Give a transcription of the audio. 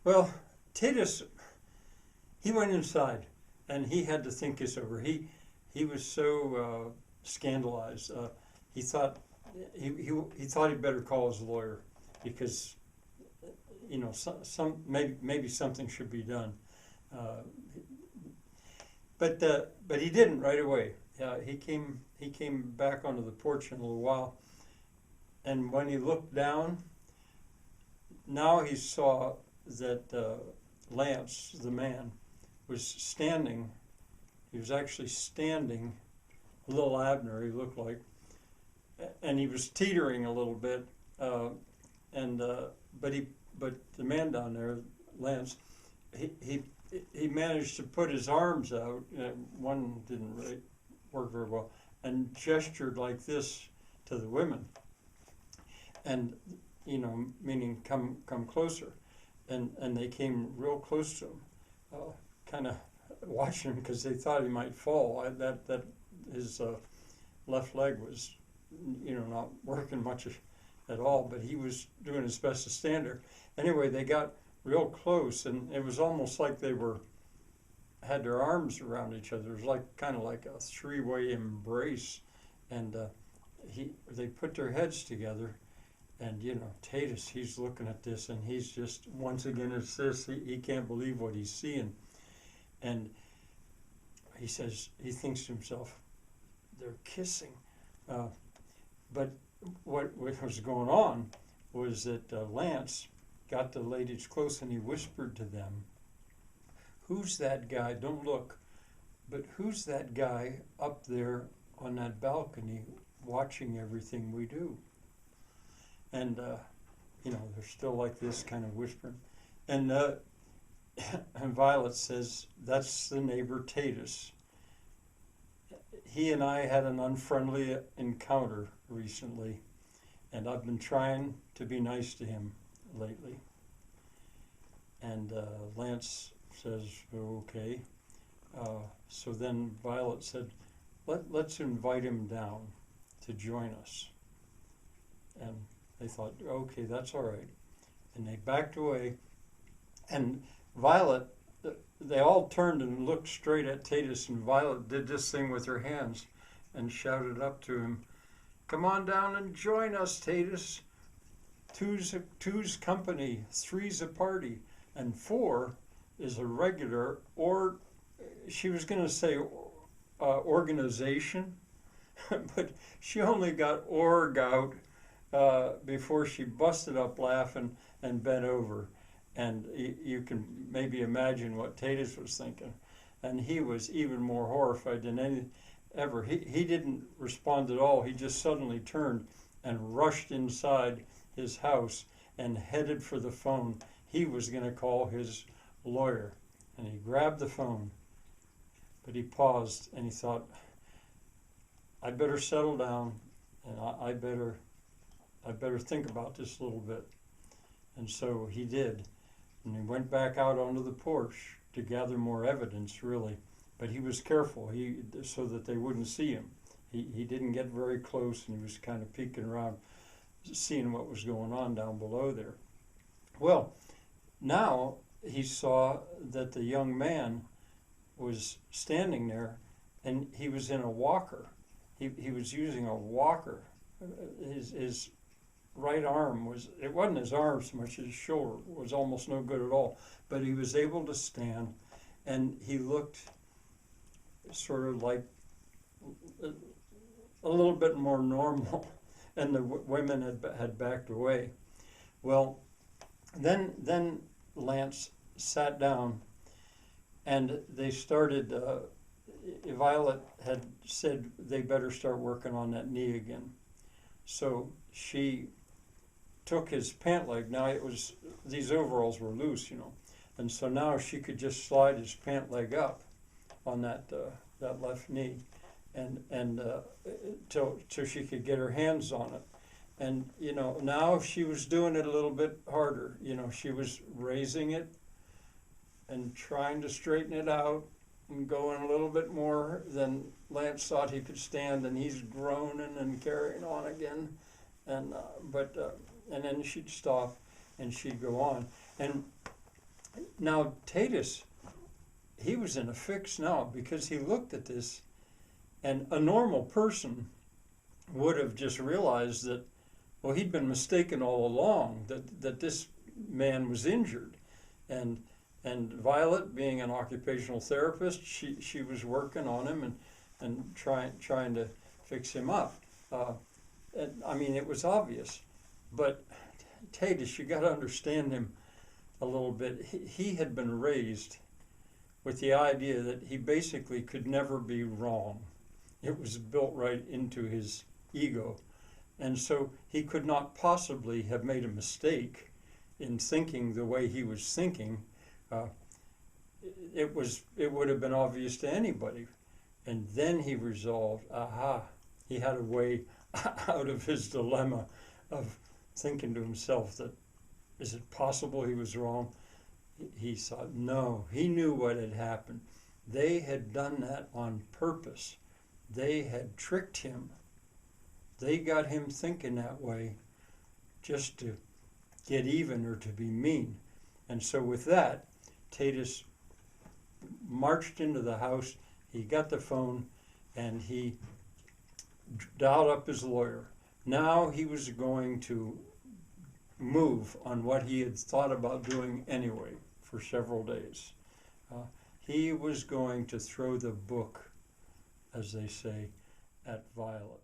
Well, Teydis, he went inside, and he had to think this over. He was so scandalized. He thought he thought he'd better call his lawyer because maybe something should be done. Uh, but he didn't right away. He came back onto the porch in a little while, and when he looked down, now he saw that Lance, the man, was standing. He was actually standing, a little Abner, he looked like, and he was teetering a little bit. And but the man down there, Lance, he managed to put his arms out. One didn't really work very well, and gestured like this to the women, and meaning come closer, and they came real close to him, kind of watching him because they thought he might fall. That his left leg was not working much at all, but he was doing his best to stand there. Anyway, they got real close, and it was almost like they had their arms around each other. It was kind of like a three-way embrace, and they put their heads together, and Teydis, he's looking at this, and he's just, once again, it's this, he can't believe what he's seeing, and he says, he thinks to himself, they're kissing, but what was going on was that Lance got the ladies close, and he whispered to them, "Who's that guy? Don't look, but who's that guy up there on that balcony watching everything we do?" And they're still like this, kind of whispering, and Violet says, "That's the neighbor Teydis. He and I had an unfriendly encounter recently, and I've been trying to be nice to him lately." And Lance says, "Okay." So then Violet said, let's invite him down to join us. And they thought, okay, that's all right. And they backed away. And Violet, they all turned and looked straight at Teydis, and Violet did this thing with her hands and shouted up to him, "Come on down and join us, Teydis. Two's company, three's a party, and four is a regular," or she was going to say organization, but she only got org out before she busted up laughing and bent over. And you can maybe imagine what Teydis was thinking. And he was even more horrified than ever. He didn't respond at all. He just suddenly turned and rushed inside his house and headed for the phone. He was going to call his lawyer. And he grabbed the phone. But he paused and he thought, I better settle down, and I better think about this a little bit. And so he did. And he went back out onto the porch to gather more evidence, really. But he was careful so that they wouldn't see him. He didn't get very close, and he was kind of peeking around, seeing what was going on down below there. Well, now he saw that the young man was standing there, and he was in a walker. He was using a walker. His right arm it wasn't his arm so much as his shoulder, was almost no good at all, but he was able to stand, and he looked sort of like a little bit more normal, and the women had backed away. Well, then Lance sat down, and they started, Violet had said they better start working on that knee again. So she took his pant leg. Now these overalls were loose, and so now she could just slide his pant leg up on that left knee, and till she could get her hands on it. And now she was doing it a little bit harder. She was raising it and trying to straighten it out and going a little bit more than Lance thought he could stand, and he's groaning and carrying on again, and then she'd stop and she'd go on. And Now, Teydis, he was in a fix now because he looked at this, and a normal person would have just realized that, well, he'd been mistaken all along, that this man was injured. And Violet, being an occupational therapist, she was working on him and trying to fix him up. And, I mean, it was obvious. But Teydis, you got to understand him a little bit. He had been raised with the idea that he basically could never be wrong. It was built right into his ego. And so he could not possibly have made a mistake in thinking the way he was thinking. It would have been obvious to anybody. And then he resolved, he had a way out of his dilemma of thinking to himself that, is it possible he was wrong? He thought, no, he knew what had happened. They had done that on purpose. They had tricked him. They got him thinking that way just to get even or to be mean. And so with that, Teydis marched into the house, he got the phone, and he dialed up his lawyer. Now he was going to move on what he had thought about doing anyway for several days. He was going to throw the book, as they say, at Violet.